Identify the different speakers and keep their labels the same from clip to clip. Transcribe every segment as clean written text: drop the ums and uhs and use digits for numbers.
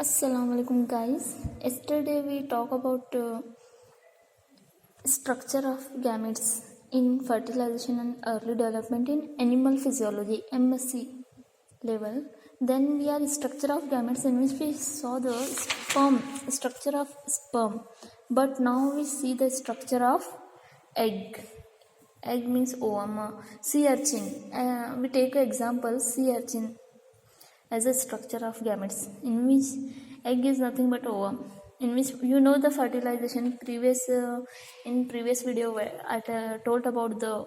Speaker 1: Assalamualaikum guys. Yesterday we talk about structure of gametes in fertilization and early development in animal physiology MSc level. Then we are structure of gametes in which we saw the structure of sperm. But now we see the structure of egg. Egg means ovum. Sea urchin. We take an example sea urchin as a structure of gametes, in which egg is nothing but ovum, in which the fertilization in previous video where I told about the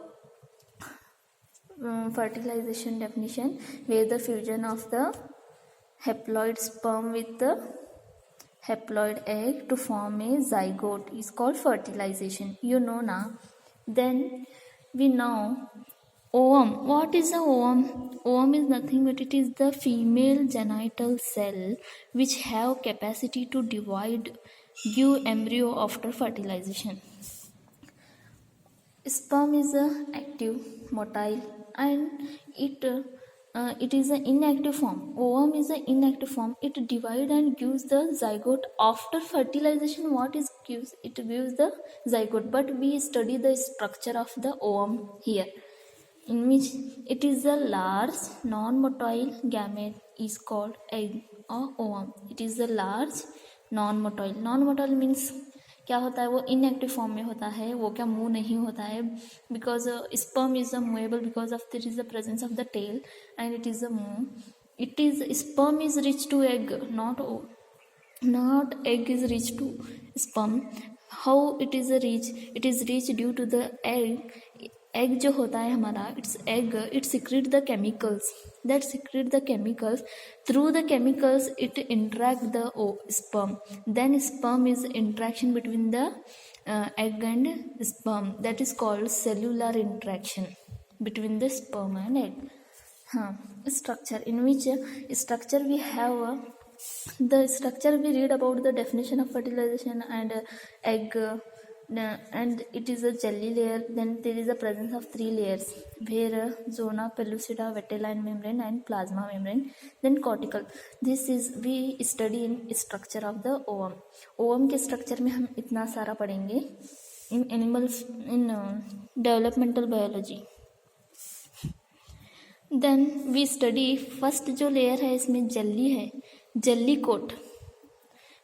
Speaker 1: fertilization definition, where the fusion of the haploid sperm with the haploid egg to form a zygote is called fertilization. Now. Then we know ovum. What is the ovum? Ovum is nothing but it is the female genital cell which have capacity to divide, give embryo after fertilization. Sperm is active, motile, and it is an inactive form. Ovum is an inactive form. It divides and gives the zygote after fertilization. What is gives? It gives the zygote. But we study the structure of the ovum here, in which it is a large non-motile gamete is called egg or ovum. It is a large non-motile. Non-motile means क्या होता है, वो inactive form में होता है, वो क्या move नहीं होता है, because sperm is a movable because of this is the presence of the tail and it is a move. It is sperm is reach to egg, not egg is rich to sperm. How it is rich due to the egg जो होता है हमारा, it's egg, it secrete the chemicals, through the chemicals it interact the sperm. Then sperm is interaction between the egg and sperm, that is called cellular interaction between the sperm and egg. Structure, in which structure we have the structure we read about the definition of fertilization and egg, and it is a jelly layer. Then there is a presence of 3 layers, where zona pellucida, vitelline membrane and plasma membrane, then cortical. This is we study in structure of the ovum. ovum के structure में हम इतना सारा पढ़ेंगे in animals, in developmental biology. Then we study first जो layer है इसमें jelly है, jelly coat.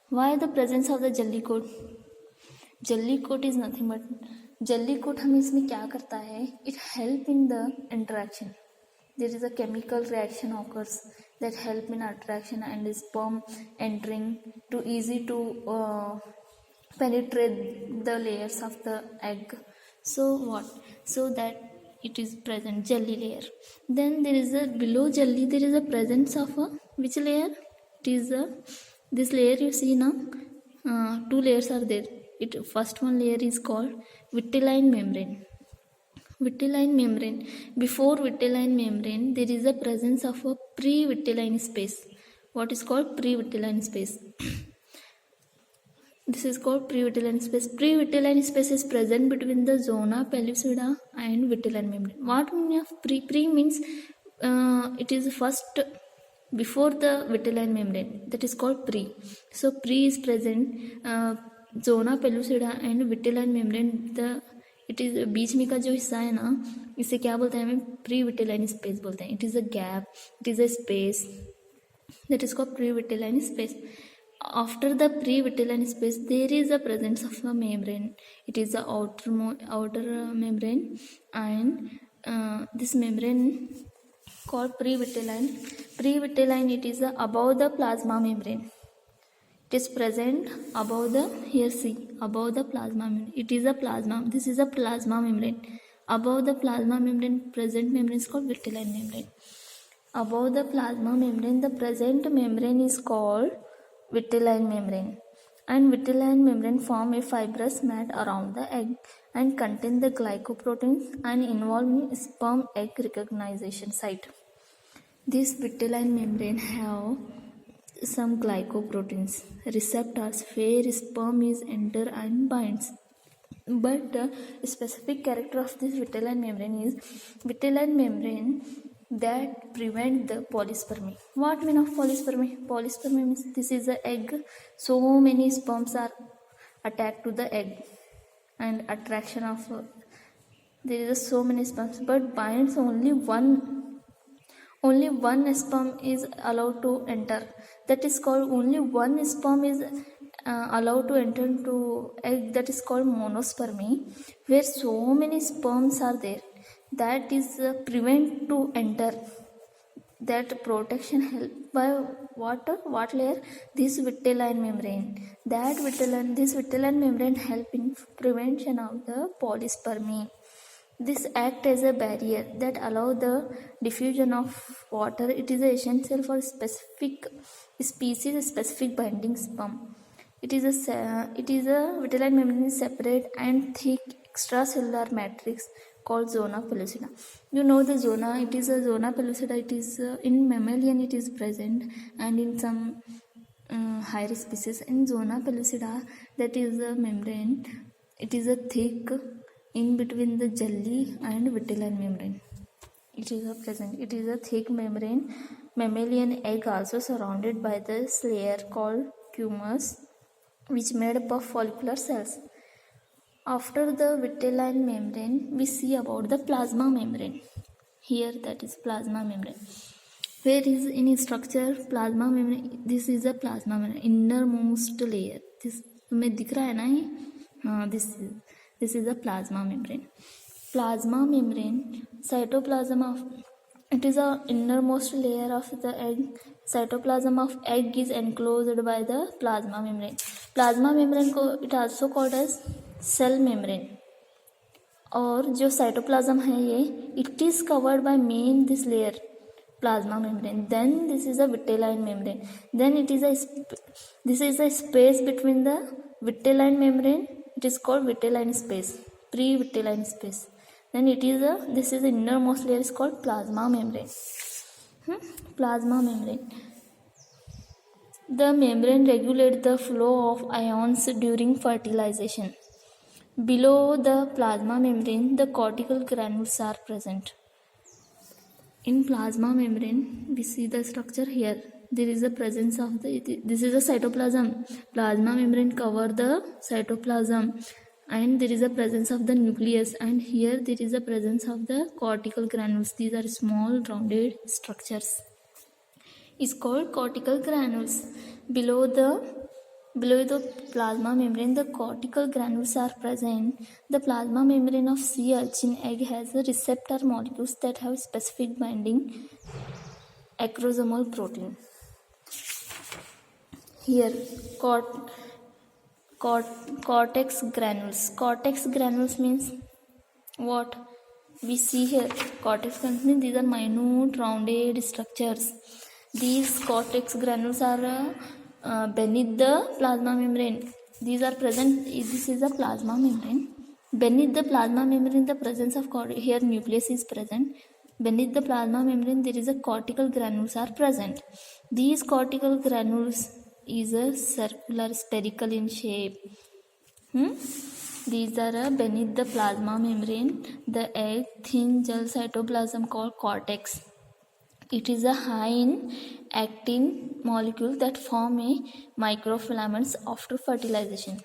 Speaker 1: Why the presence of the jelly coat? jelly coat is nothing but jelly coat हमें इसमें क्या करता है, it help in the interaction. There is a chemical reaction occurs that help in attraction and sperm entering to easy to penetrate the layers of the egg. So that it is present jelly layer. Then there is a below jelly there is a presence of a which layer? It is this layer you see now. 2 layers are there. First one layer is called vitelline membrane. Before vitelline membrane there is a presence of a pre-vitelline space. What is called pre-vitelline space? This is called pre-vitelline space. Pre-vitelline space is present between the zona pellucida and vitelline membrane. What mean of pre means it is first before the vitelline membrane, that is called pre. So pre is present zona pellucida and vitelline membrane. It is बीच में का जो हिस्सा है ना, इसे क्या बोलते हैं, हमें प्री विटेलाइन स्पेस बोलते हैं. It is a gap, it is a space, that is called pre-vitelline space. After the pre-vitelline space there is a presence of a membrane. It is the outer membrane, and this membrane called pre-vitelline. It is above the plasma membrane. It is present above the above the plasma membrane. It is a plasma. This is a plasma membrane. Above the plasma membrane, present membrane is called vitelline membrane. Above the plasma membrane, the present membrane is called vitelline membrane. And vitelline membrane form a fibrous mat around the egg and contain the glycoproteins and involve in sperm egg recognition site. This vitelline membrane have some glycoproteins receptors where sperm is enter and binds. But a specific character of this vitelline membrane is vitelline membrane that prevent the polyspermy. What mean of polyspermy? Polyspermy means this is the egg. So many sperms are attached to the egg, and attraction of there is so many sperms, but binds only one sperm is allowed to enter. That is called only one sperm is allowed to enter into egg. That is called monospermy, where so many sperms are there. That is prevent to enter. That protection helped by what layer? This vitelline membrane. This vitelline membrane help in prevention of the polyspermy. This act as a barrier that allow the diffusion of water. It is essential for specific species specific binding sperm. It is a vitelline membrane is separate and thick extracellular matrix called zona pellucida. You know the zona. It is a zona pellucida. It is in mammalian it is present, and in some higher species. In zona pellucida, that is a membrane. It is a thick in between the jelly and vitelline membrane. It is present. It is a thick membrane. Mammalian egg also surrounded by this layer called cumulus, which made up of follicular cells. After the vitelline membrane, we see about the plasma membrane. Here that is plasma membrane. Where is in structure plasma membrane? This is a plasma membrane, innermost layer. This तुम्हें दिख रहा है ना ये? हाँ, this is a plasma membrane. Plasma membrane, cytoplasm of it is a innermost layer of the egg. Cytoplasm of egg is enclosed by the plasma membrane. Plasma membrane को it also called as cell membrane. और जो cytoplasm है ये it is covered by main this layer plasma membrane. Then this is a vitelline membrane. Then this is a space between the vitelline membrane. It is called vitelline space, pre-vitelline space. Then this is the innermost layer is called plasma membrane. Plasma membrane. The membrane regulates the flow of ions during fertilization. Below the plasma membrane, the cortical granules are present. In plasma membrane, we see the structure here. There is a presence of this is a cytoplasm. Plasma membrane cover the cytoplasm, and there is a presence of the nucleus, and here there is a presence of the cortical granules. These are small rounded structures. Is called cortical granules. Below the plasma membrane, the cortical granules are present. The plasma membrane of sea urchin egg has a receptor molecules that have specific binding acrosomal protein. Here, cortex granules. Cortex granules means what? We see here. Cortex granules means these are minute rounded structures. These cortex granules are beneath the plasma membrane. These are present. This is a plasma membrane. Beneath the plasma membrane, the presence of here nucleus is present. Beneath the plasma membrane, there is a cortical granules are present. These cortical granules is a circular spherical in shape. These are beneath the plasma membrane. The egg thin gel cytoplasm called cortex. It is a high in actin molecule that form a microfilaments after fertilization.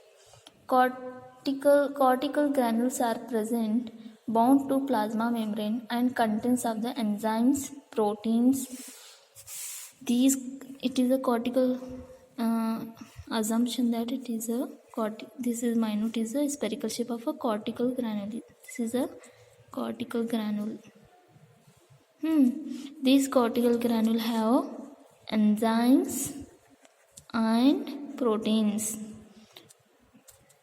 Speaker 1: Cortical granules are present bound to plasma membrane and contains of the enzymes, proteins. It is a cortical assumption that it is a this is minute is a spherical shape of a cortical granule. This is a cortical granule. These cortical granule have enzymes and proteins.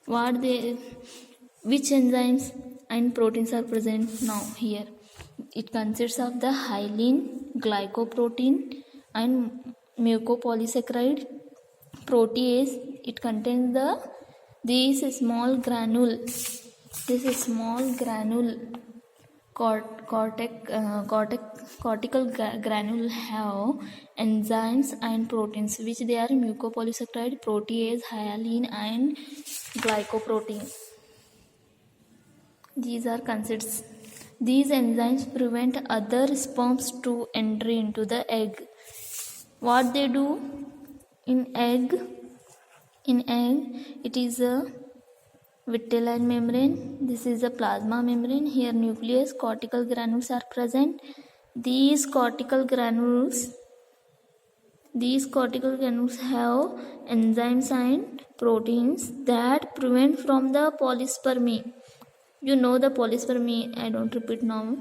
Speaker 1: Which enzymes and proteins are present now here? It consists of the hyaline, glycoprotein and mucopolysaccharide, protease. It contains this small granule. This is small granule. Cortical granule have enzymes and proteins, which they are mucopolysaccharide, protease, hyaline and glycoprotein. These are considered These enzymes prevent other sperms to enter into the egg. What they do in egg? In egg, it is a vitelline membrane. This is a plasma membrane. Here nucleus, cortical granules are present. These cortical granules have enzymes and proteins that prevent from the polyspermy. You know the polyspermy, I don't repeat now.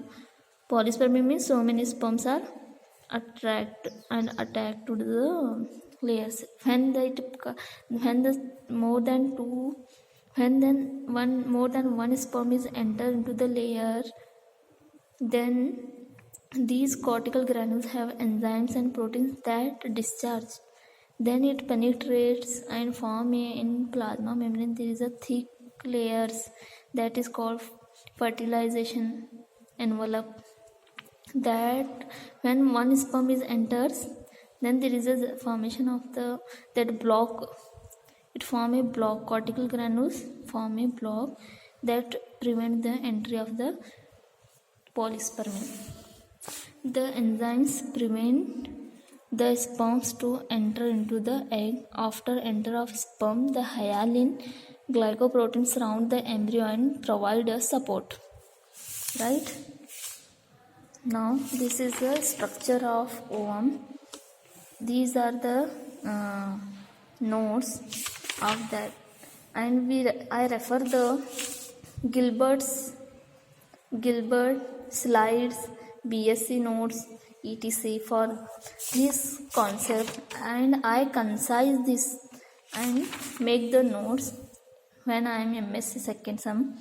Speaker 1: Polyspermy means so many sperms are attracted to the layers. When more than one sperm is entered into the layer, then these cortical granules have enzymes and proteins that discharge. Then it penetrates and form in plasma membrane. There is a thick layers that is called fertilization envelope. That when one sperm is enters, then there is a formation of that block. It form a block. Cortical granules form a block that prevent the entry of the polyspermy. The enzymes prevent the sperms to enter into the egg. After enter of sperm, the hyaline glycoprotein surround the embryo and provide a support. Right? Now this is the structure of ovum. These are the nodes of that, and I refer the Gilbert slides, BSc notes, etc. for this concept, and I concise this and make the notes when I am MSc second sem.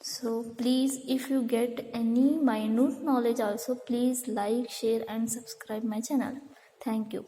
Speaker 1: So please, if you get any minute knowledge also, please like, share and subscribe my channel. Thank you.